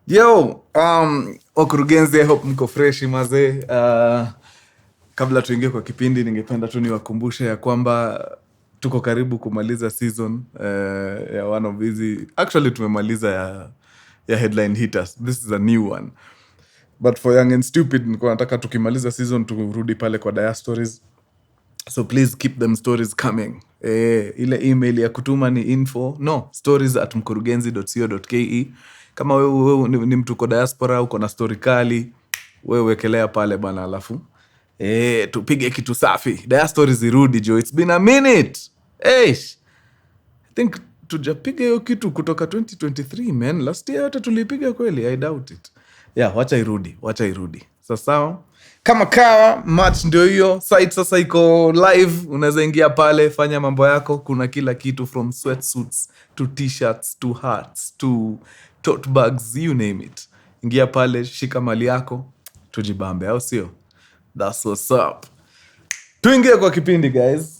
Yo, Wakurugenzi, I hope mko fresh mazee. Kabla tuingie kwa kipindi, ningependa tu niwakumbushe ya kwamba tuko karibu kumaliza season ya one of these. Actually tumemaliza ya headline hitters. This is a new one. But for young and stupid, niko nataka tukimaliza season turudi pale kwa dia stories. So please keep them stories coming. Ile email ya kutuma ni stories@mkurugenzi.co.ke. Kama wewe ni mtu uko diaspora, uko na story kali, wewe wekelea pale bana, alafu tupige kitu safi. Dia stories zirudi jo. It's been a minute. I think tujapiga hiyo kitu kutoka 2023 man. Last year hata tulipiga kweli, I doubt it. Yeah, wacha irudi. Sasa kama kawa match ndio hiyo, site sasa iko live, unaweza ingia pale, fanya mambo yako, kuna kila kitu from sweatsuits to t-shirts to hats to tote bags, you name it. Ingia pale, shika mali yako, tujibambe, au sio? That's what's up. Tuingie kwa kipindi guys.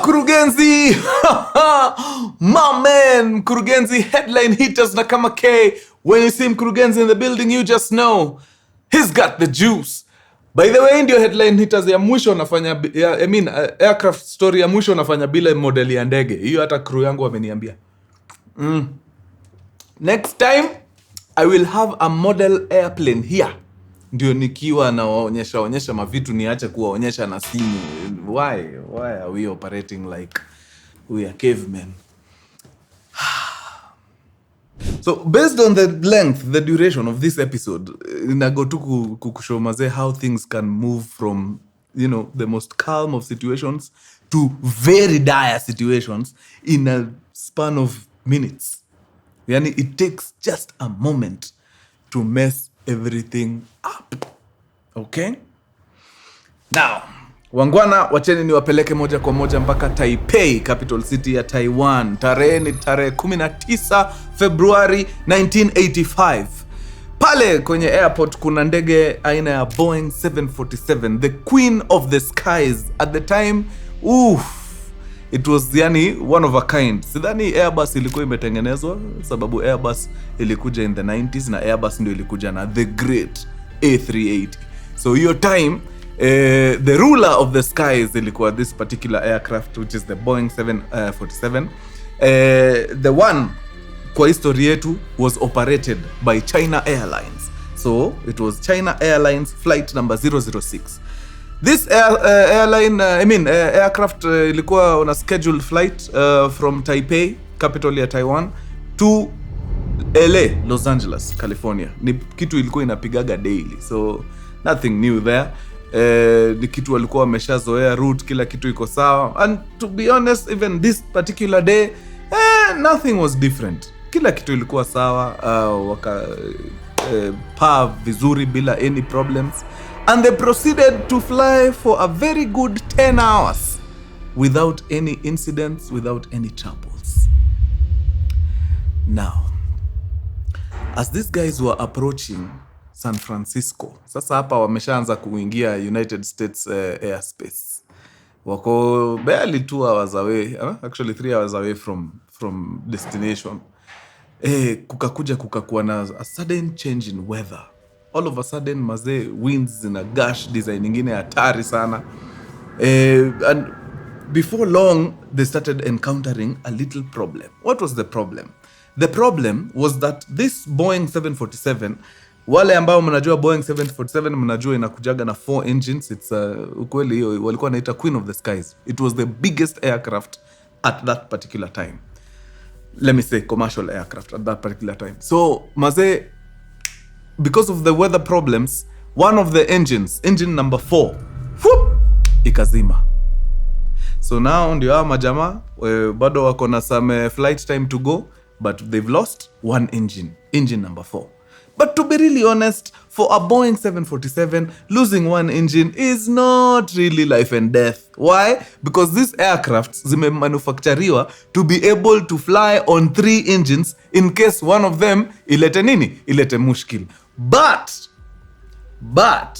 Mkurugenzi! My man! Mkurugenzi headline hitters na kama K. When you see Mkurugenzi in the building, you just know he's got the juice. By the way, ndio headline hitters ya mwisho nafanya, aircraft story ya mwisho nafanya bila model ya ndege. Hiyo hata crew yangu wameniambia. Next time, I will have a model airplane here. Ndio nikiwa na onyesha mavitu, niache kuwaonyesha na simu. Why are we operating like we are cavemen? So based on the length, the duration of this episode, nago tu kukushow maze how things can move from, the most calm of situations to very dire situations in a span of minutes. Yani it takes just a moment to mess everything up. Okay? Now, wangwana, wacheni niwapeleke moja kwa moja mpaka Taipei, capital city ya Taiwan. Tarehe 19 Februari 1985. Pale kwenye airport kuna ndege aina ya Boeing 747, the queen of the skies at the time. It was one of a kind. Sidhani Airbus ilikuwa imetengenezwa, sababu Airbus ilikuja in the 90s na Airbus ndio ilikuja na the great A380. So your time, the ruler of the skies ilikuwa this particular aircraft, which is the Boeing 747. The one kwa history yetu was operated by China Airlines. So it was China Airlines flight number 006. This aircraft ilikuwa on a scheduled flight from Taipei, capital ya Taiwan, to LA, Los Angeles, California. Ni kitu ilikuwa inapigaga daily, so nothing new there. Ni kitu walikuwa wameshazoea route, kila kitu iko sawa. And to be honest, even this particular day, nothing was different. Kila kitu ilikuwa sawa, paa vizuri bila any problems. And they proceeded to fly for a very good 10 hours without any incidents, without any troubles. Now, as these guys were approaching San Francisco, sasa hapa wameshaanza kuingia United States airspace. Wako barely 2 hours away, actually 3 hours away from destination. Kukakuwa na a sudden change in weather. All of a sudden, maze winds in a gush design ingine hatari sana. And before long, they started encountering a little problem. What was the problem? The problem was that this Boeing 747, wale ambao mnajua Boeing 747 mnajua inakujaga na 4 engines. It's ukweli hiyo walikuwa wanaita Queen of the Skies. It was the biggest aircraft at that particular time. Let me say commercial aircraft at that particular time. So maze because of the weather problems, one of the engines, engine number 4, ikazima. So now ndio hawa majamaa bado wako na some flight time to go, but they've lost one engine number 4. But to be really honest, for a Boeing 747, losing one engine is not really life and death. Why? Because these aircrafts zimemanufacturiwa to be able to fly on 3 engines in case one of them ilete mushkil. But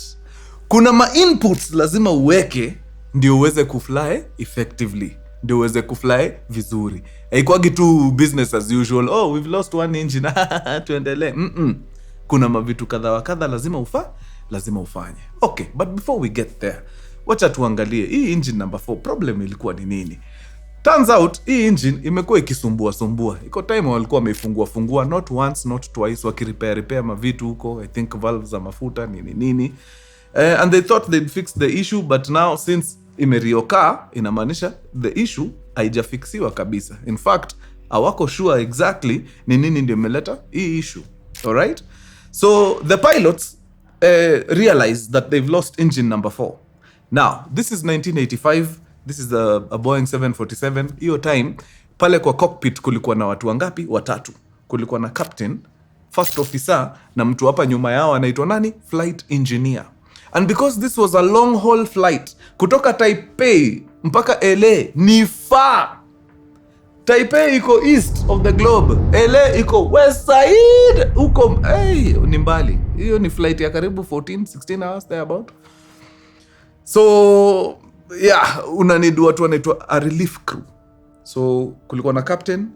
kuna ma-inputs lazima uweke ndio uweze kufly effectively, ndio uweze kufly vizuri. Haikuagi tu business as usual, oh we've lost one engine, tuendelee. Kuna mavitu kadha wa kadha lazima ufanye. Okay, but before we get there, wacha tuangalie hii engine number 4 problem ilikuwa ni nini. Turns out hii engine imekuwa ikisumbua. Iko time walikuwa wameifungua not once not twice, wakirepair mavitu huko, I think valves za mafuta nini. And they thought they'd fix the issue, but now since imerioka, inamaanisha the issue haijafixiwa kabisa. In fact, hawako sure exactly ni nini ndio imeleta hii issue. All right? So the pilots realized that they've lost engine number 4. Now, this is 1985. This is a Boeing 747. Hiyo time, pale kwa cockpit kulikuwa na watu wangapi? 3. Kulikuwa na captain, first officer, na mtu hapa nyuma yao anaitwa nani? Flight engineer. And because this was a long haul flight, kutoka Taipei mpaka LA ni far. Taipei iko east of the globe, LA iko west side. Uko ni mbali. Hiyo ni flight ya karibu 14-16 hours there about. So yeah, unanid watu wanaitwa a relief crew. So kulikuwa na captain,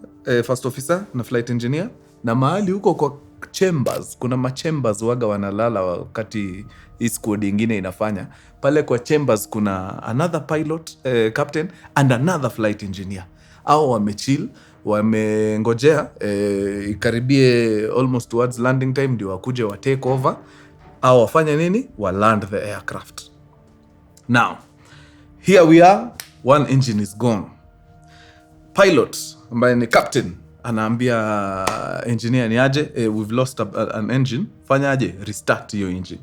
first officer na flight engineer, na mahali huko kwa chambers, kuna machambers waga wanalala wakati hii squad ingine inafanya. Pale kwa chambers kuna another pilot, captain and another flight engineer. Au wamechill, wamengojea ikaribie almost towards landing time ndio wakuje wa take over au wafanye nini? Wa land the aircraft. Now, here we are, one engine is gone. Pilot, ambaye ni captain, anaambia engineer ni aje, we've lost an engine, fanya aje, restart hiyo engine.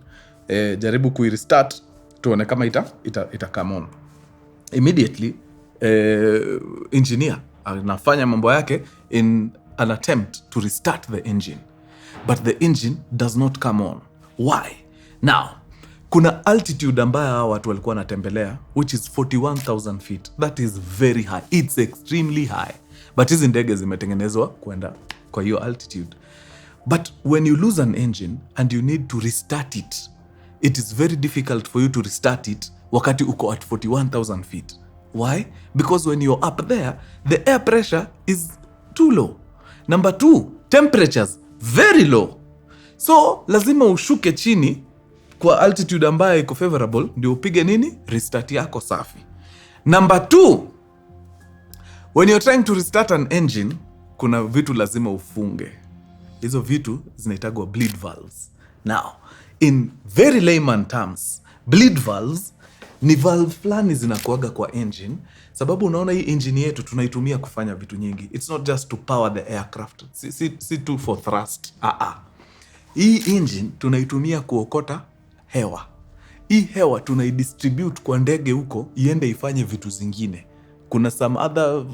Jaribu kui-restart, tuone kama ita come on. Immediately, engineer anafanya mambo yake in an attempt to restart the engine. But the engine does not come on. Why? Now, kuna altitude ambayo watu walikuwa wanatembelea, which is 41,000 feet. That is very high. It's extremely high. But hizi ndege zimetengenezwa kwenda kwa hiyo altitude. But when you lose an engine and you need to restart it, it is very difficult for you to restart it wakati uko at 41,000 feet. Why? Because when you're up there, the air pressure is too low. Number 2, temperatures very low. So lazima ushuke chini kwa altitude ambayo iko favorable ndio upige nini? Restart yako safi. Number 2, when you're trying to restart an engine, kuna vitu lazima ufunge. Hizo vitu zinaitagwa bleed valves. Now, in very layman terms, bleed valves ni valve fulani zinakuaga kwa engine, sababu unaona hii engine yetu tunaitumia kufanya vitu nyingi. It's not just to power the aircraft. Si tu for thrust. Hii engine tunaitumia kuokota hewa. Hii hewa tunaidistribute kwa ndege huko iende ifanye vitu zingine. Kuna some other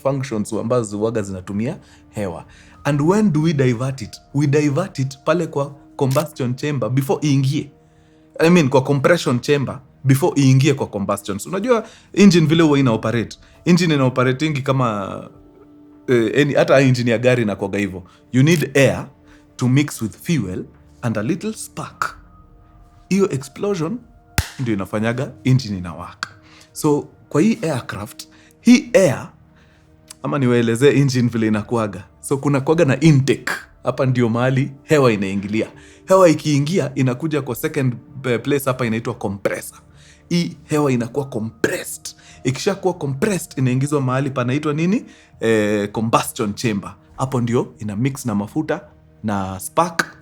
functions ambazo waga zinatumia hewa. And when do we divert it? We divert it pale kwa combustion chamber before iingie. I mean kwa compression chamber before iingie kwa combustion. So, unajua engine vile huwa ina operate. Engine ina operating kama hata engine ya gari inakuwa hivyo. You need air to mix with fuel and a little spark. Hiyo explosion ndio inafanyaga engine inawaka. So kwa hii aircraft, hii air ama niwaelezee engine vile inakuaga. So kuna kuaga na intake. Hapa ndio mahali hewa inaingilia. Hewa ikiingia inakuja kwa second place, hapa inaitwa compressor. Hii hewa inakuwa compressed. Ikisha kuwa compressed inaingizwa mahali panaitwa nini? Combustion chamber. Hapo ndio ina mix na mafuta na spark.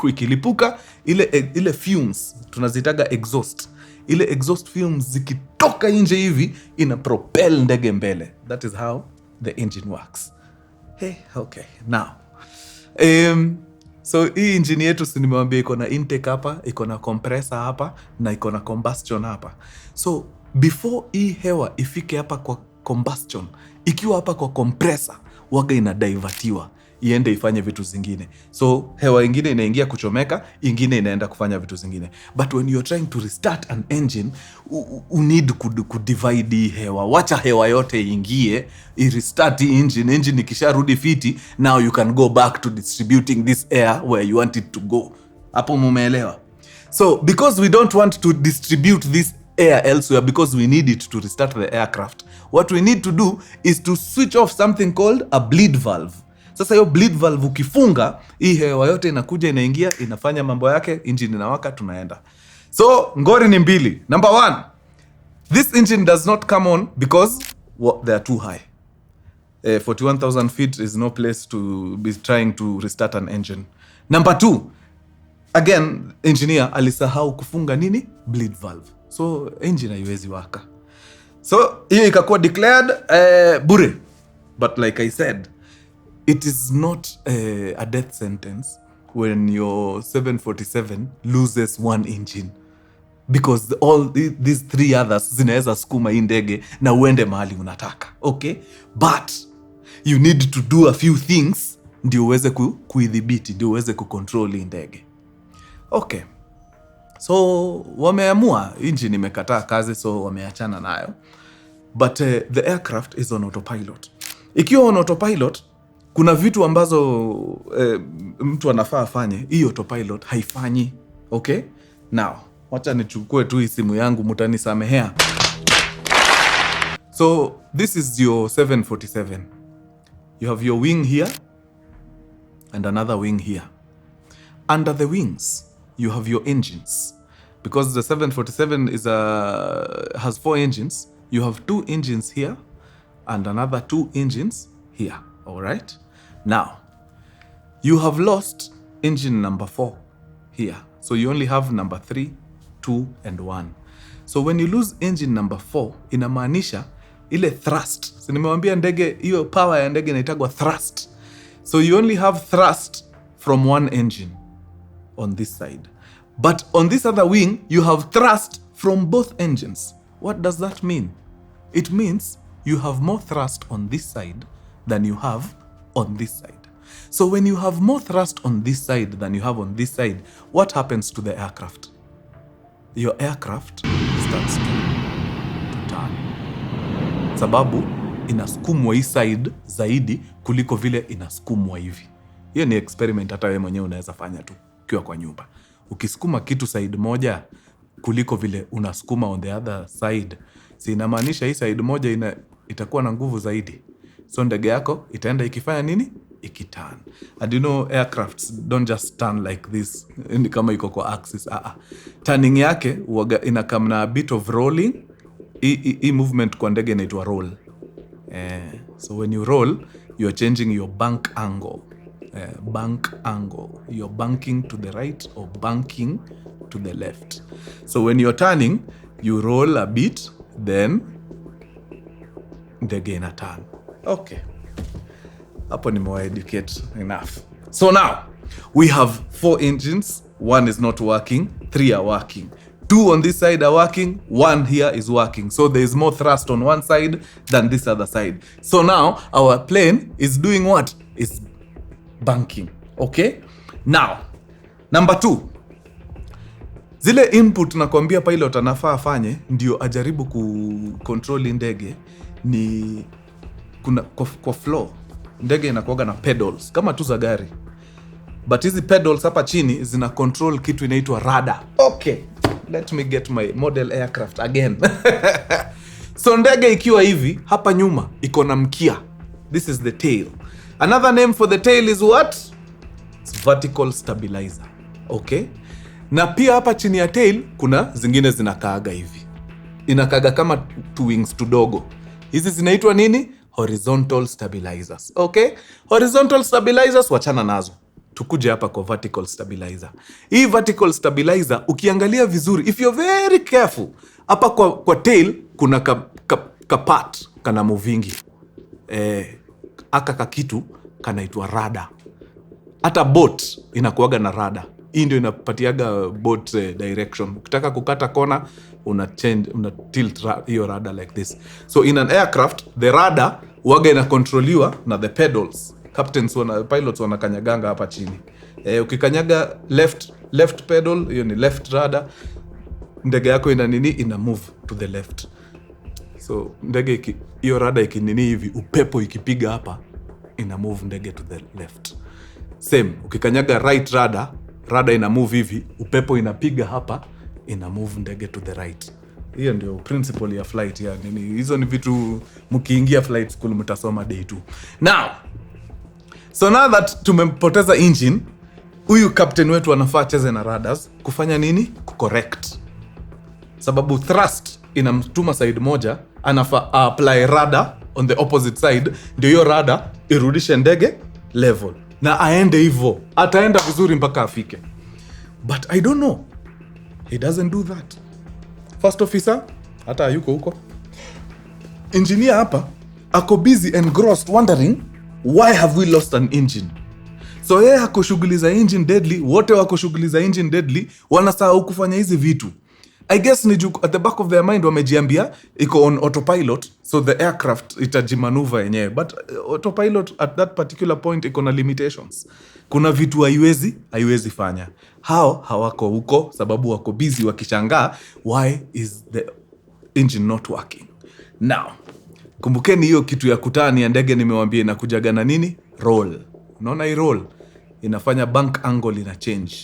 Ikilipuka ile fumes tunazitaga exhaust. Ile exhaust fumes zikitoka nje hivi ina propel ndege mbele. That is how the engine works. Hey, okay. Now, So hii engine yetu si nimewambia iko na intake hapa, iko na compressor hapa na iko na combustion hapa. So before hii hewa ifike hapa kwa combustion, ikiwa hapa kwa compressor, waga inadivertiwa iende ifanye vitu zingine. So hewa ingine inaingia kuchomeka, ingine inaenda kufanya vitu zingine. But when you're trying to restart an engine, you need kudivide hii hewa. Wacha hewa yote ingie, i-restart hii engine. Engine ikisharudi fiti, now you can go back to distributing this air where you want it to go. Hapo mumeelewa? So because we don't want to distribute this air elsewhere, because we need it to restart the aircraft, what we need to do is to switch off something called a bleed valve. Sasa hiyo bleed valve ukifunga, hii hewa yote inakuja inaingia, inafanya mambo yake, engine inawaka, tunaenda. So ngori ni mbili. Number 1, this engine does not come on because they are too high. 41,000 feet is no place to be trying to restart an engine. Number 2, again, engineer alisahau kufunga nini? Bleed valve. So engine haiwezi waka. So hiyo ikakuwa declared bure. But like I said, it is not a death sentence when your 747 loses one engine, because all these 3 others zinaweza sukuma hii ndege na uende mahali unataka. Okay? But you need to do a few things ndio uweze kuidhibiti, ndio uweze kucontrol hii ndege. Okay. So wameamua engine imekataa kazi, so wameachana nayo. But the aircraft is on autopilot. Ikiwa on autopilot, kuna vitu ambazo mtu anafaa afanye, hii autopilot haifanyi. Okay? Now, wacha nichukue tu simu yangu, mutanisamehea. So, this is your 747. You have your wing here and another wing here. Under the wings, you have your engines. Because the 747 has 4 engines, you have 2 engines here and another 2 engines here. All right? Now, you have lost engine number 4 here. So you only have number 3, 2, and 1. So when you lose engine number 4, inamaanisha ile thrust. So nimewambia ndege, hiyo power ya ndege inaitagwa thrust. So you only have thrust from one engine on this side. But on this other wing, you have thrust from both engines. What does that mean? It means you have more thrust on this side than you have on this side. So when you have more thrust on this side than you have on this side, what happens to the aircraft? Your aircraft starts to turn. Sababu inasukumwa hii side zaidi kuliko vile inasukumwa hivi. Hiyo ni experiment hata wewe mwenyewe unaweza fanya tu ukiwa kwa nyumba. Ukisukuma kitu side moja kuliko vile unasukuma on the other side, si inamaanisha hii side moja itakuwa na nguvu zaidi. So ndege yako itaenda ikifanya nini? Ikiturn. And you know, aircrafts don't just turn like this, kama iko kwa axis. Turning yake inakam na a bit of rolling. Hii movement kwa ndege inaitwa roll. So when you roll, you're changing your bank angle. Bank angle. You're banking to the right or banking to the left. So when you're turning, you roll a bit, then ndege ina turn. Okay. Hapo nimewaeducate enough. So now, we have 4 engines. 1 is not working, 3 are working. 2 on this side are working, 1 here is working. So there is more thrust on one side than this other side. So now, our plane is doing what? It's banking. Okay? Now, number 2. Zile input nakwambia pilot anafaa afanye ndio ajaribu kucontrol ndege ni kwa floor. Ndege inakuwaga na pedals kama tu za gari. But hizi pedals hapa chini zina control kitu inaitwa radar. Okay, let me get my model aircraft again. So ndege ikiwa hivi, hapa nyuma iko na mkia. This is the tail. Another name for the tail is what? It's vertical stabilizer. Okay? Na pia hapa chini ya tail kuna zingine zinakaaga hivi. Inakaaga kama 2 wings tudogo. Hizi zinaitwa nini? Horizontal stabilizers. Okay? Horizontal stabilizers wachana nazo. Tukuje hapa kwa vertical stabilizer. Hii vertical stabilizer ukiangalia vizuri, if you're very careful, hapa kwa tail kuna ka part kana movingi. Aka kakitu kanaitwa radar. hata boat inakuaga na rada. Hii ndio inapatiaga boat direction. Ukitaka kukata kona, una tilt hiyo rada like this. So in an aircraft, the rada waga inakontroliwa na the pedals. Pilots wanakanyaganga hapa chini. Ukikanyaga left pedal, hiyo ni left rada, ndege yako ina move to the left. So ndege hiyo rada ikinini hivi, upepo ikipiga hapa, ina move ndege to the left. Same, ukikanyaga right rada ina move hivi, upepo inapiga hapa, ina move ndege to the right. Hiyo ndio principle ya flight ya nini. Hizo ni vitu mkiingia flight school mtasoma day 2. Now that tumempoteza engine, huyu captain wetu anafaa cheze na radars kufanya nini? Kucorrect. Sababu thrust inamtuma side moja, anafaa apply radar on the opposite side, ndio hiyo radar irudishe ndege level. Na aende hivyo, ataenda vizuri mpaka afike. But I don't know, he doesn't do that. First officer hata yuko huko, engineer hapa ako busy engrossed wondering why have we lost an engine. So yeye hako shughuli za engine deadly, wote wako shughuli za engine deadly, wanasahau kufanya hizi vitu. I guess ni at the back of their mind wamejiambia iko on autopilot, so the aircraft itajimaneuver yenyewe. But autopilot at that particular point iko na limitations. Kuna vitu haiwezi fanya. Hawako huko sababu wako busy wakishangaa why is the engine not working. Now, kumbukeni hiyo kitu ya kutani ya ndege nimewaambia inakujaga na nini? Roll. Unaona hii roll inafanya bank angle ina change.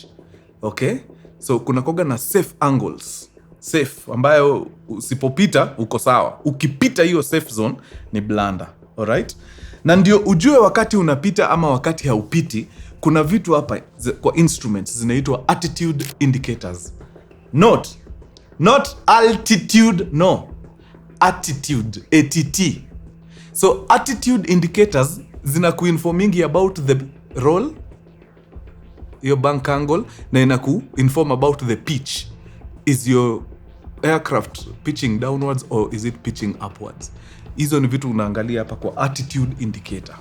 Okay? So kuna koga na safe angles. Safe ambayo usipopita uko sawa. Ukipita hiyo safe zone ni blunder. Alright? Na ndio ujue wakati unapita ama wakati haupiti, kuna vitu hapa kwa instruments zinaitwa attitude indicators. Not altitude, no. Attitude, ATT. So attitude indicators zinakuinformingi about the roll, your bank angle, na inaku-inform about the pitch. Is your aircraft pitching downwards or is it pitching upwards? Hizo ni vitu unaangalia hapa kwa attitude indicator.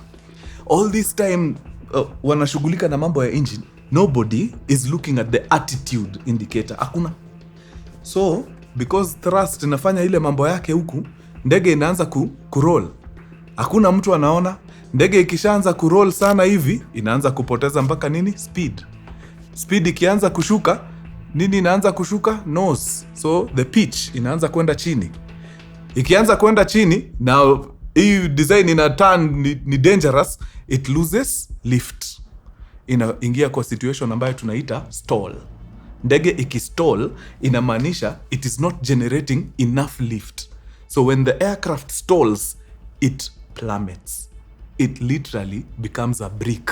All this time wanashughulika na mambo ya engine, nobody is looking at the attitude indicator. Hakuna. So because thrust inafanya ile mambo yake huku, ndege inaanza kuroll. Hakuna mtu anaona. Ndege ikishaanza kuroll sana hivi, inaanza kupoteza mpaka nini? Speed ikianza kushuka, nini inaanza kushuka? Nose. So the pitch inaanza kwenda chini. Ikianza kwenda chini, na hii design ina turn ni dangerous, it loses lift. Inaingia kwa situation ambayo tunaita stall. Ndege ikistall inamaanisha it is not generating enough lift. So when the aircraft stalls, it plummets. It literally becomes a brick.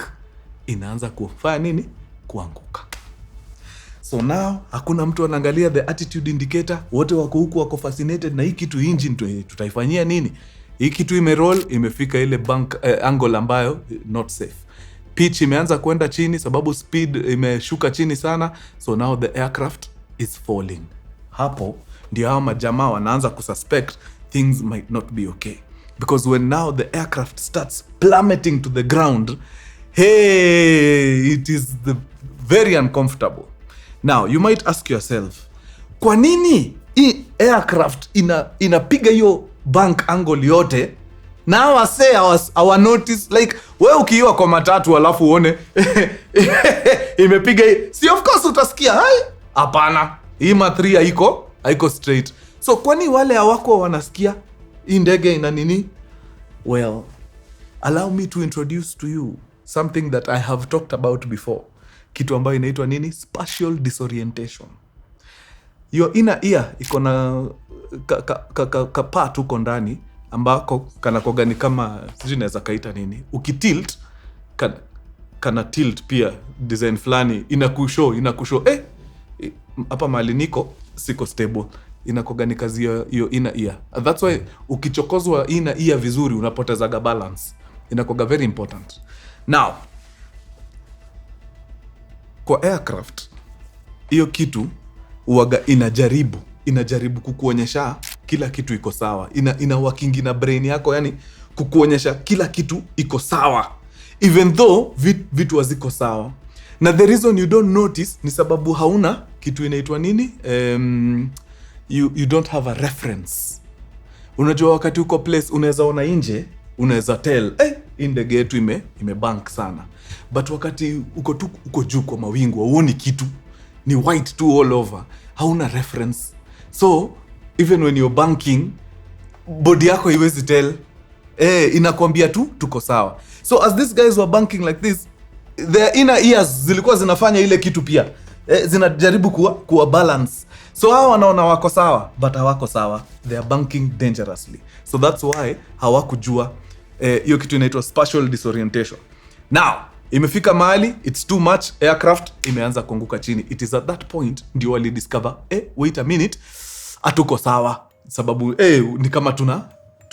Inaanza kufanya nini? Kuanguka. So now hakuna mtu anaangalia the attitude indicator, wote wako huku wako fascinated na hii kitu engine tutaifanyia nini? Hii kitu imeroll, imefika ile bank angle ambayo not safe. Pitch imeanza kwenda chini sababu speed imeshuka chini sana, so now the aircraft is falling. Hapo ndio hao majamaa wanaanza kususpect things might not be okay. Because when now the aircraft starts plummeting to the ground, hey, it is very uncomfortable. Now, you might ask yourself, kwa nini hii aircraft inapiga hiyo bank angle yote na our notice, like wewe ukiwa kwa matatu alafu uone imepiga hii, si of course utasikia hai? Hapana, hii ma3 haiko straight. So kwani wale hawako wanasikia hii ndege ina nini? Well, allow me to introduce to you something that I have talked about before. Kitu ambayo inaitwa nini? Spatial disorientation. Your inner ear iko na part huko ndani ambako kanakoga ni kama sijui naweza kaita nini. Ukitilt kana tilt pia design flani inakushow hapa mahali niko siko stable. Inakoga ni kazi hiyo inner ear. That's why ukichokozwa inner ear vizuri unapotezaga balance. Inakoga very important. Now, kwa aircraft hiyo kitu uwaga inajaribu kukuonyesha kila kitu iko sawa. Ina working na brain yako, yani kukuonyesha kila kitu iko sawa. even though vitu haziko sawa. Na the reason you don't notice ni sababu hauna kitu inaitwa nini, you don't have a reference. Unajua wakati uko place unaweza ona nje, unaweza tell in the gate imebank sana, but wakati uko juu kwa mawingu huoni kitu, ni white too all over, hauna reference. So even when you're banking, body yako haiwezi tell, inakwambia tu tuko sawa. So as these guys were banking like this, their inner ears zilikuwa zinafanya ile kitu pia, zinajaribu kuwa balance. So hao wanaona wako sawa, but hawako sawa, they are banking dangerously. So that's why hawakujua hiyo kitu inaitwa spatial disorientation. Now imefika mahali it's too much, aircraft imeanza kuanguka chini. It is at that point ndio wali discover, wait a minute, hatuko sawa, sababu ni kama tuna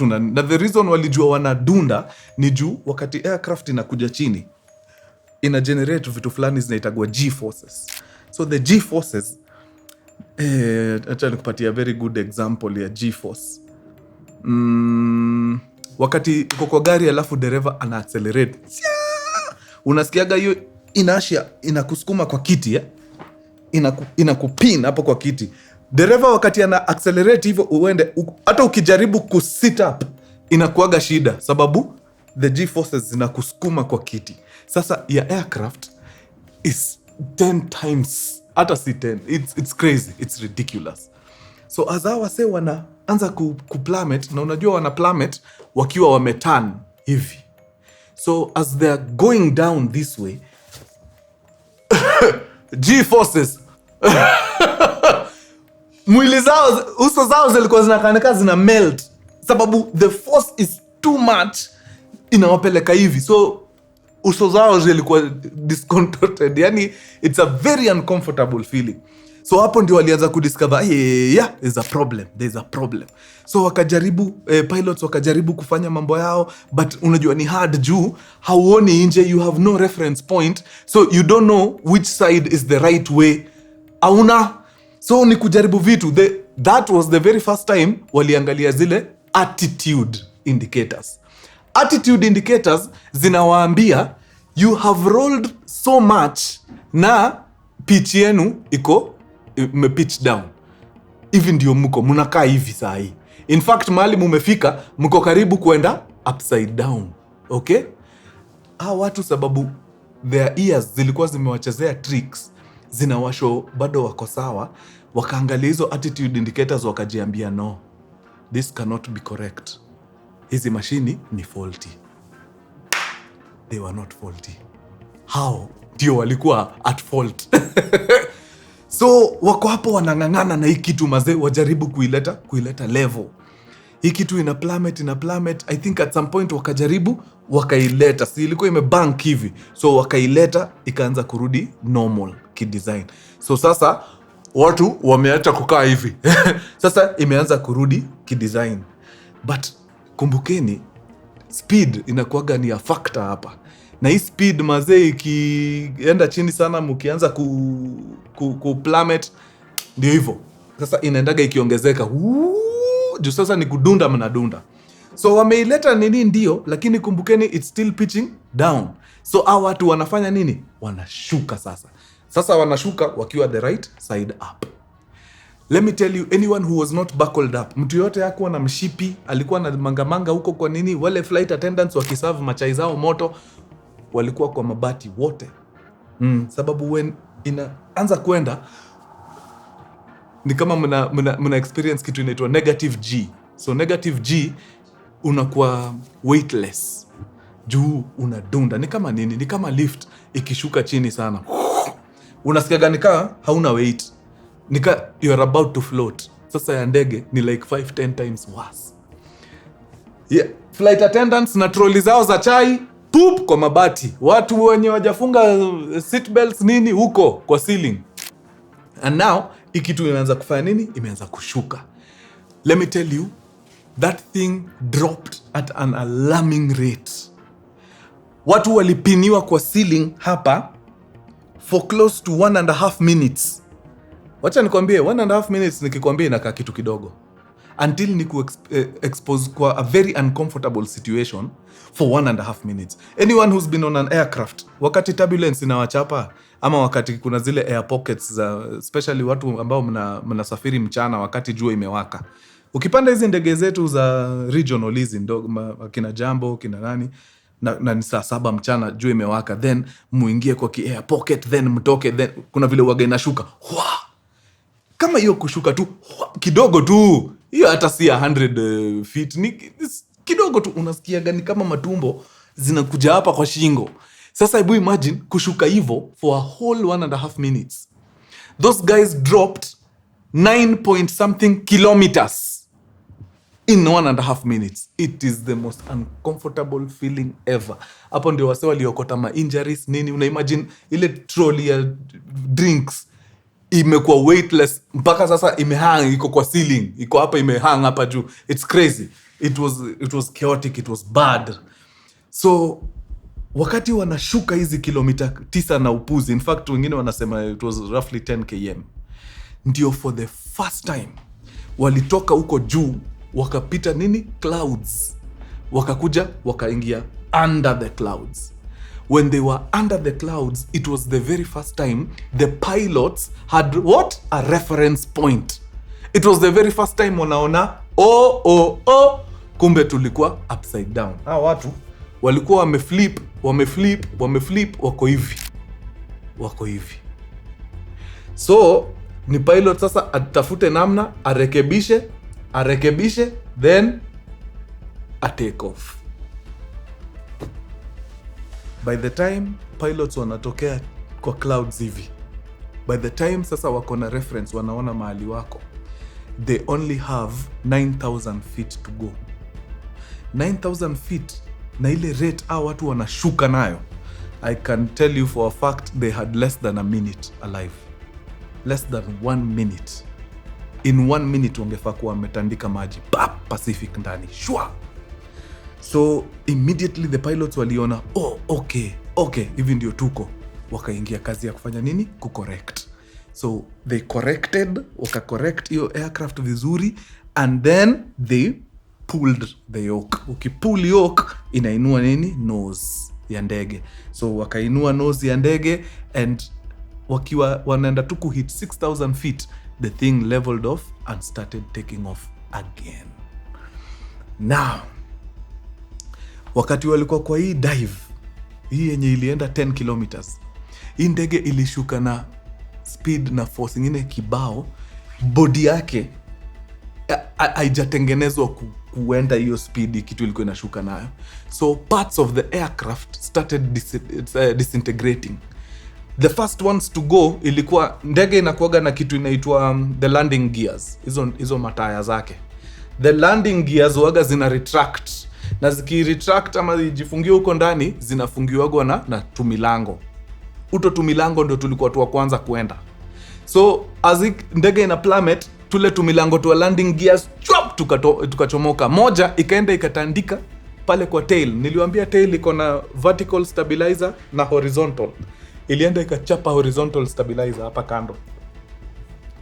na the reason walijua wanadunda ni juu wakati aircraft inakuja chini ina generate vitu fulani zinaitagwa G forces. So the G forces, acha nikupatia very good example ya G force. Wakati uko kwa gari alafu dereva ana accelerate, unasikiaga hiyo inertia inakusukuma kwa kiti, inakupin hapo kwa kiti. Dereva wakati ana accelerate hivyo uende, hata ukijaribu kusit up inakuaga shida, sababu the G forces zinakusukuma kwa kiti. Sasa ya aircraft is 10 times, hata si 10, it's crazy, it's ridiculous. So as hawa say wanaanza kuplummet, na unajua wana plummet wakiwa wameturn hivi. So as they are going down this way, G forces mwili zao, uso zao zilikuwa zinakanika zina melt, sababu the force is too much, inawapeleka hivi. So uso zao zilikuwa discontorted, yani it's a very uncomfortable feeling. So hapo ndio walianza kudiscover, there's a problem. So wakajaribu, pilots wakajaribu kufanya mambo yao, but unajua ni hard juu hauoni nje, you have no reference point, so you don't know which side is the right way. Auna, so ni kujaribu vitu. That was the very first time waliangalia zile attitude indicators. Attitude indicators zinawaambia you have rolled so much na pitch yenu pitch down. Hivi ndio mnakaa hivi saa hii. In fact mahali mumefika mko karibu kwenda upside down. Okay? Watu sababu their ears zilikuwa zimewachezea tricks, zinawasho bado wako sawa, wakaangalia hizo attitude indicators wakajiambia no, this cannot be correct. Hizi mashini ni faulty. They were not faulty. How? Ndio walikuwa at fault. So wako hapo wanang'ang'ana na hii kitu mazee, wajaribu kuileta level. Hii kitu ina plummet. I think at some point wakajaribu wakaileta. Si ilikuwa imebank hivi. So wakaileta ikaanza kurudi normal kidesign. So sasa watu wameacha kukaa hivi. Sasa imeanza kurudi kidesign. But kumbukeni, speed inakuwaga ni a factor hapa. Na hii speed mazee ikienda chini sana, mkianza ku plummet, ndio hivyo. Sasa inaendaga ikiongezeka. Juu sasa ni kudunda mnadunda. So wameileta nini ndio, lakini kumbukeni it's still pitching down. So hao watu wanafanya nini? Wanashuka sasa. Sasa wanashuka wakiwa the right side up. Let me tell you, anyone who was not buckled up, mtu yote hakuwa na mshipi, alikuwa na mangamanga huko kwa nini, wale flight attendants wakiserve machai zao moto, walikuwa kwa mabati wote. Sababu when inaanza kwenda, ni kama mna experience kitu inaitwa negative G. So negative G unakuwa weightless. Juu unadunda. Ni kama nini? Ni kama lift ikishuka chini sana. Unasikiaga nika hauna weight. Nika you are about to float. Sasa ya ndege ni like 5-10 times worse. Yeah. Flight attendants na trolley zao za chai, poop kwa mabati. Watu wenye wajafunga seat belts nini huko kwa ceiling. And now ikitu imeanza kufanya nini? Imeanza kushuka. Let me tell you, that thing dropped at an alarming rate. Watu walipiniwa kwa ceiling hapa for close to 1.5 minutes. Wacha nikwambie, 1.5 minutes nikikwambia inakaa kitu kidogo. until ni expose kwa a very uncomfortable situation for 1.5 minutes. Anyone who's been on an aircraft, wakati turbulence inawachapa, ama wakati kuna zile air pockets za, especially watu ambao mnasafiri mchana wakati jua imewaka. Ukipanda hizi ndege zetu za regional hizi ndogo, kina Jambo, kina nani, na ni saa 7 mchana, jua imewaka, then muingie kwa air pocket, then mtoke, then kuna vile waga inashuka. Kama hiyo kushuka tu kidogo tu, hiyo hata si 100 feet, ni kidogo tu, unasikia gani kama matumbo zinakuja hapa kwa shingo. Sasa hebu imagine kushuka hivyo for a whole 1.5 minutes. Those guys dropped 9 point something kilometers in 1.5 minutes. It is the most uncomfortable feeling ever. Hapo ndio wase waliokota ma injuries nini. Una imagine ile trolley ya drinks imekuwa weightless mpaka sasa imehang, iko kwa ceiling, iko hapa imehang hapa juu. It's crazy. It was chaotic, it was bad. So wakati wanashuka hizi kilomita 9 na upuzi, in fact wengine wanasema it was roughly 10 km, ndio for the first time walitoka huko juu wakapita nini clouds, wakakuja wakaingia under the clouds. When they were under the clouds, it was the very first time the pilots had what? A reference point. It was the very first time wanaona kumbe tulikuwa upside down. Watu walikuwa wameflip wako hivi. So ni pilot sasa atafute namna arekebishe then a take off. By the time pilots wanatokea kwa clouds hivi, by the time sasa wako na reference, wanaona mahali wako, they only have 9,000 feet to go. 9,000 feet na ile rate watu wanashuka nayo, I can tell you for a fact they had less than a minute alive. Less than 1 minute. In 1 minute wangefaa kuwa wametandika maji Pacific ndani. Shwa! So immediately the pilots waliona, okay, hivi ndio tuko. Wakaingia kazi ya kufanya nini? Kucorrect. So they waka-correct hiyo aircraft vizuri, and then they pulled the yoke. Ukipull yoke, inainua nini? Nose ya ndege. So wakainua nose ya ndege, and wakiwa wanaenda tu kuhit 6,000 feet, the thing leveled off and started taking off again. Now, wakati walikuwa kwa hii dive, hii yenye ilienda 10 kilometers, hii ndege ilishuka na speed na force ingine kibao, body yake haijatengenezwa kuenda hiyo speed kitu ilikuwa inashuka nayo. So parts of the aircraft started disintegrating. The first ones to go ilikuwa ndege inakuaga na kitu inaitwa the landing gears. Hizo mataya zake. The landing gears waga zina retract. Na ziki-retract ama zijifungia huko ndani, zinafungiwagwa na tumilango. Uto tumilango ndio tulikuwa tu wa kwanza kuenda. So as ndege ina plummet, tule tumilango tu landing gears tukachomoka. Moja ikaenda ikatandika pale kwa tail. Niliwaambia tail iko na vertical stabilizer na horizontal. Ilienda ikachapa horizontal stabilizer hapa kando.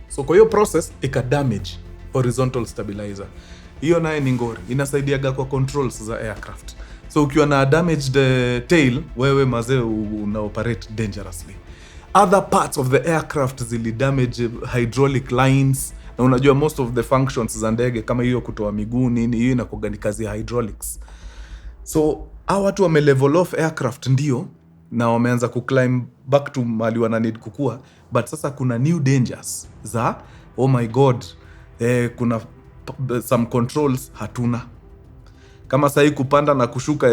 So kwa hiyo process damage horizontal stabilizer. Hiyo naye ni ngori, inasaidiaga kwa controls za aircraft. So ukiwa na damaged tail, wewe mazee una operate dangerously. Other parts of the aircraft zili damage hydraulic lines. Na unajua most of the functions za ndege kama hiyo kutoa miguu nini, hiyo inakuwa ni kazi ya hydraulics. So hao watu wame level off aircraft ndio, na wameanza kuclimb back to mali wana need kukua, but sasa kuna new dangers za oh my god, kuna some controls hatuna. Kama sahi kupanda na kushuka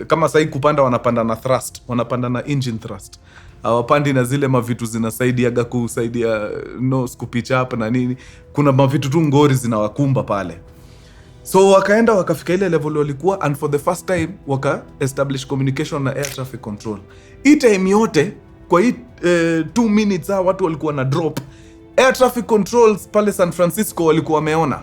kama sahi kupanda wanapanda na thrust, wanapanda na engine thrust. Hawapandi na zile mavitu zinasaidiaga kusaidia nose kupitch up na nini. Kuna mavitu tu ngori zinawakumba pale. So wakaenda wakafika ile level walikuwa, and for the first time waka establish communication na air traffic control. Hii time yote kwa hii 2 minutes watu walikuwa na drop. Air traffic controls pale San Francisco walikuwa wameona.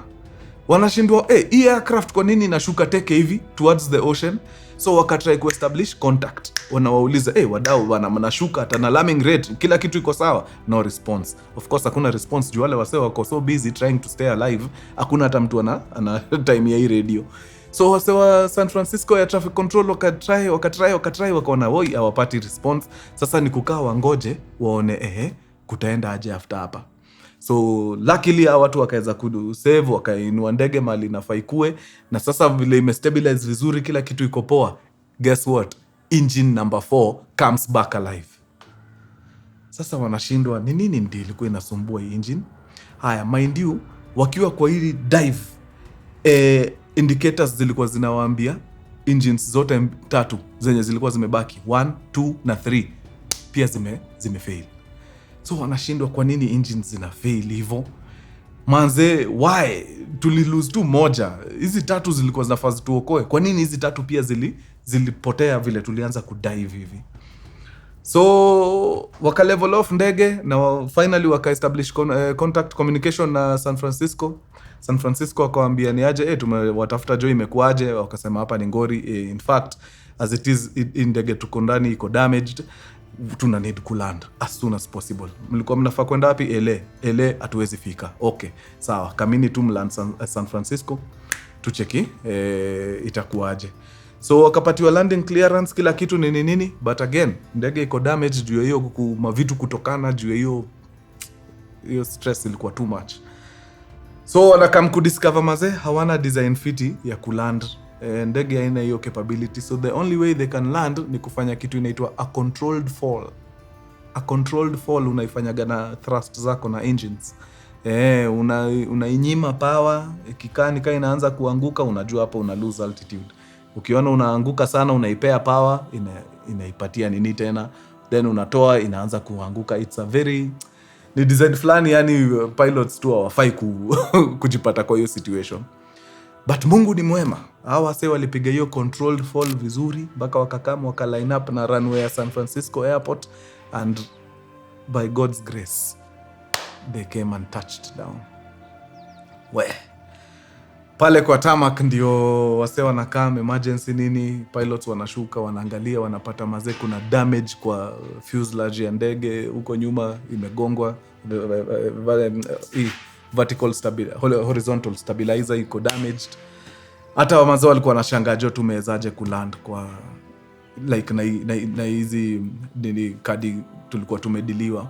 Wanashindwa hii aircraft kwa nini inashuka teke hivi towards the ocean? So wakatry kuestablish contact, wanawauliza wadau bana, mnashuka at an alarming rate, kila kitu iko sawa? No response. Of course hakuna response juu wale wasee wako so busy trying to stay alive, hakuna hata mtu ana time ya hii radio. So wase wa San Francisco ya traffic control wakatry wakaona woi hawapati response. Sasa ni kukaa wangoje waone kutaenda aje after hapa. So luckily watu wakaweza kusave, wakainua ndege mali nafaa ikue, na sasa vile imestabilize vizuri, kila kitu iko poa. Guess what? Engine number 4 comes back alive. Sasa wanashindwa ni nini ndio ilikuwa inasumbua hii engine. Haya, mind you, wakiwa kwa hili dive, indicators zilikuwa zinawaambia engines zote 3 zenye zilikuwa zimebaki 1, 2 na 3 pia zimefail. So wanashindwa kwa nini engines zina fail hivyo? Manze, why? Tulilose tu moja. Hizi 3 zilikuwa zinafaa tuokoe. Kwa nini hizi 3 pia zilipotea vile tulianza kudive hivi? So waka level off ndege na finally waka establish contact communication na San Francisco wakawaambia ni aje, tumewatafuta jo, imekuaje? Wakasema hapa ni ngori, in fact as it is ndege tuko ndani iko damaged, tuna need kuland as soon as possible. Mlikuwa mnafaa kwenda wapi? LA hatuwezi fika. Okay, sawa, kamini tu mland San Francisco tucheki itakuaje. So wakapatiwa landing clearance, kila kitu nini, but again ndege iko damaged juu ya hiyo mavitu kutokana, juu ya hiyo stress ilikuwa too much. So wanakam kudiscover maze hawana design fiti ya kuland, ndege haina hiyo capability. So the only way they can land ni kufanya kitu inaitwa a controlled fall. A controlled fall unaifanyaga na thrust zako na engines. Unainyima power, ikikaa inaanza kuanguka, unajua hapo una lose altitude. Ukiona unaanguka sana, unaipea power, inaipatia nini tena, then unatoa, inaanza kuanguka. It's a very ni design flani, yani pilots tu hawafai kujipata kwa hiyo situation. But Mungu ni mwema. Hawa wase walipiga hiyo controlled fall vizuri, mpaka wakakama waka line up na runway ya San Francisco Airport, and by God's grace they came and touched down. Pale kwa tarmac ndio wase wanakaa emergency nini, pilots wanashuka, wanaangalia, wanapata maze kuna damage kwa fuselage ya ndege, huko nyuma imegongwa, horizontal stabilizer iko damaged. Hata wamazo walikuwa wanashangaa jo tumewezaje kuland kwa like na hizi nini kadi tulikuwa tumediliwa.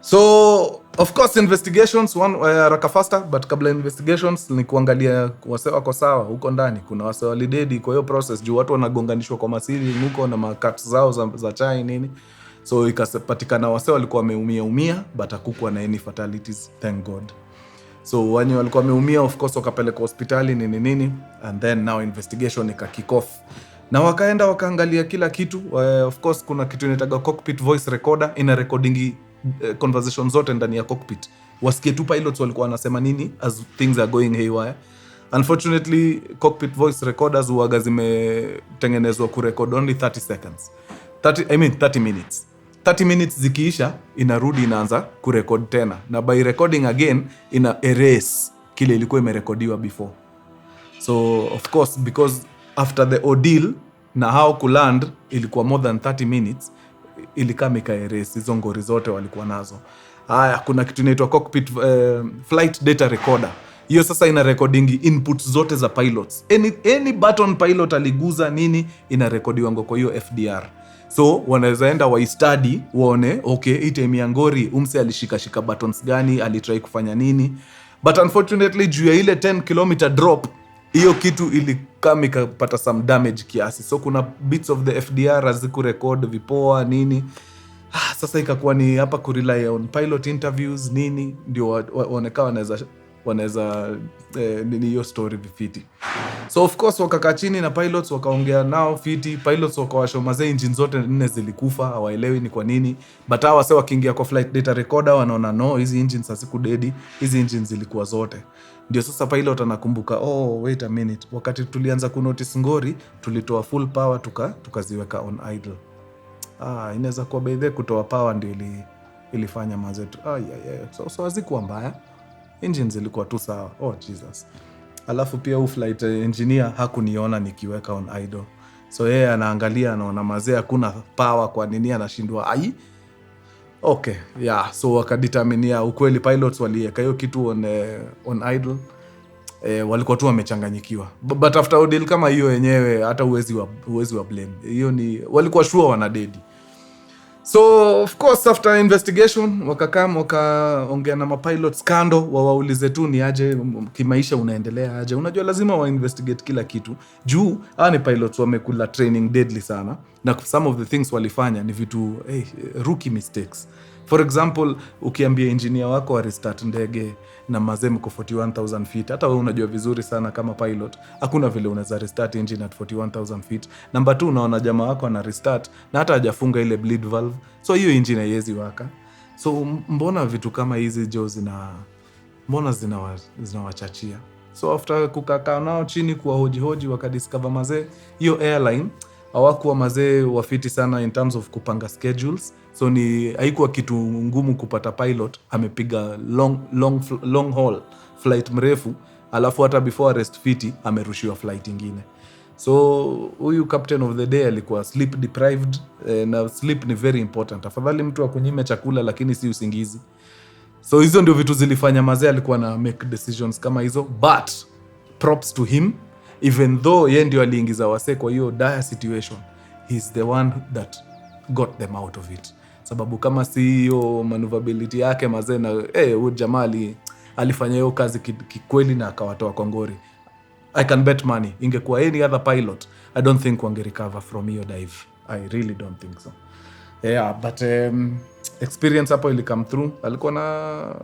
So of course investigations haraka faster, but kabla investigations ni kuangalia wase wako sawa huko ndani. Kuna wase walidedi kwa hiyo process juu watu wanagonganishwa kwa masiri huko na makat zao za chai nini. So ikapatikana wase walikuwa wameumia but hakukuwa na any fatalities, thank God. So wenye walikuwa wameumia of course wakapeleka hospitali nini, and then now investigation ika kick off. Na wakaenda wakaangalia kila kitu. Of course kuna kitu inaitwa cockpit voice recorder, ina recording conversation zote ndani ya cockpit. Wasikie tu pilots walikuwa wanasema nini as things are going haywire. Unfortunately cockpit voice recorders huaga zimetengenezwa kurecord only 30 seconds. 30 minutes. 30 minutes zikiisha inarudi inaanza kurecord tena, na by recording again ina erase kile ilikuwa imerekodiwa before. So of course because after the ordeal na how kuland ilikuwa more than 30 minutes, ilikama ikaerase hizo ngori zote walikuwa nazo. Haya, kuna kitu inaitwa cockpit flight data recorder. Hiyo sasa ina recording inputs zote za pilots. Any button pilot aliguza nini ina rekodiwa kwa hiyo FDR. So wanaweza enda wa study waone okay, hii time ya ngori umse alishika buttons gani, alitry kufanya nini. But unfortunately juu ya ile 10 km drop, hiyo kitu ilikama ikapata some damage kiasi. So kuna bits of the FDR haziku record vipoa nini. Sasa ikakuwa ni hapa kurely on pilot interviews nini ndio waonekana wanaweza nini hiyo story vifiti. So of course wakakaa chini na pilots wakaongea nao fiti. Pilots wakawashow mazee engine zote 4 zilikufa, hawaelewi ni kwa nini. But hawa wase wakiingia kwa flight data recorder wanaona no, hizi engines hazikudedi, hizi engines zilikuwa zote. Ndio sasa pilot anakumbuka, oh wait a minute, wakati tulianza kunotice ngori tulitoa full power tukaziweka on idle. Inaweza kuwa by the kutoa power ndio ilifanya mazetu. So hazikuwa mbaya, engines zilikuwa tu sawa. Oh Jesus. Alafu pia flight engineer hakuniona nikiweka on idle. So yeye anaangalia anaona mazee hakuna power, kwa nini anashindwa okay, yeah. So wakadeterminia ukweli pilots waliweka hiyo kitu on idle. Walikuwa tu wamechanganyikiwa, but after ordeal kama hiyo yenyewe hata uwezi wa blame. Hiyo ni walikuwa sure wana dedi. So of course after investigation wakaongea na mapilots kando, wawaulize tu ni aje kimaisha, unaendelea aje. Unajua lazima wa investigate kila kitu juu ni pilots wamekula training deadly sana, na some of the things walifanya ni vitu rookie mistakes. For example, ukiambia engineer wako wa restart ndege na mazemu kwa 41,000 feet, hata wewe unajua vizuri sana kama pilot hakuna vile unaweza restart engine at 41,000 feet. Number 2, unaona jamaa wako ana restart na hata hajafunga ile bleed valve, so hiyo engine haiwezi waka. So mbona vitu kama hizi mbona zinawachachia? So after kukaa nao chini kuwa hoji wakadiscover mazee hiyo airline hawakuwa mazee wafiti sana in terms of kupanga schedules. So haikuwa kitu ngumu kupata pilot amepiga long haul flight mrefu, alafu hata before arrest fiti amerushiwa flight ingine. So huyu captain of the day alikuwa sleep deprived, na sleep ni very important. Afadhali mtu akunyime chakula lakini si usingizi. So hizo ndio vitu zilifanya mazee alikuwa na make decisions kama hizo, but props to him, even though yeye ndio aliingiza wase kwa hiyo dire situation, he's the one that got them out of it. Sababu kama si hiyo maneuverability yake mazee, na huyo jamaa alifanya hiyo kazi kikweli na akawatoa kwa ngori. I can bet money ingekuwa any other pilot, I don't think wange recover from hiyo dive. I really don't think so. Yeah, but experience hapo ili come through. Alikuwa na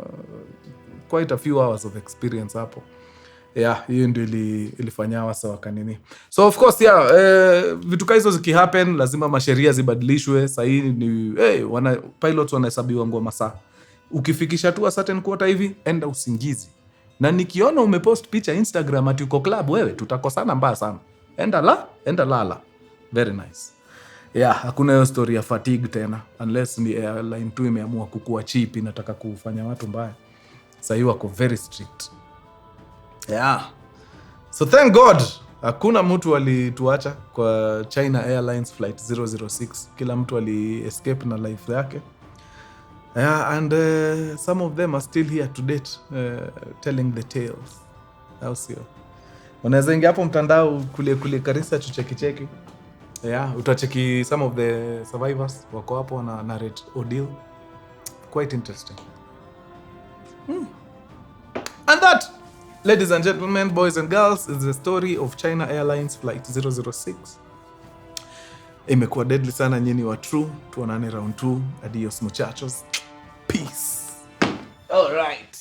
quite a few hours of experience hapo. Yeah, hiyo ndio ilifanya wasa wakanini. So of course vitu kama hizo zikihappen lazima masheria zibadilishwe. Sasa hii ni pilots wanahesabiwa ngoma masaa. Ukifikisha tu a certain quarter hivi enda usingizi. Na nikiona umepost picha Instagram ati uko club, wewe tutakosana mbaya sana. Enda lala. Very nice. Yeah, hakuna hiyo story ya fatigue tena unless ni airline tu imeamua kukua cheap, inataka kufanya watu mbaya. Sasa hiyo wako very strict. Yeah. So thank God hakuna mtu alituacha kwa China Airlines flight 006. Kila mtu escape na life yake. Yeah, and some of them are still here to date, telling the tales. How sio? Unaweza ingia hapo mtandao kule karisa cheki. Yeah, utacheki some of the survivors wako hapo wana narrate ordeal. Quite interesting. And that, ladies and gentlemen, boys and girls, is the story of China Airlines flight 006. Imekuwa deadly sana, nyinyi wa true. Tuonane round 2. Adios muchachos. Peace. All right.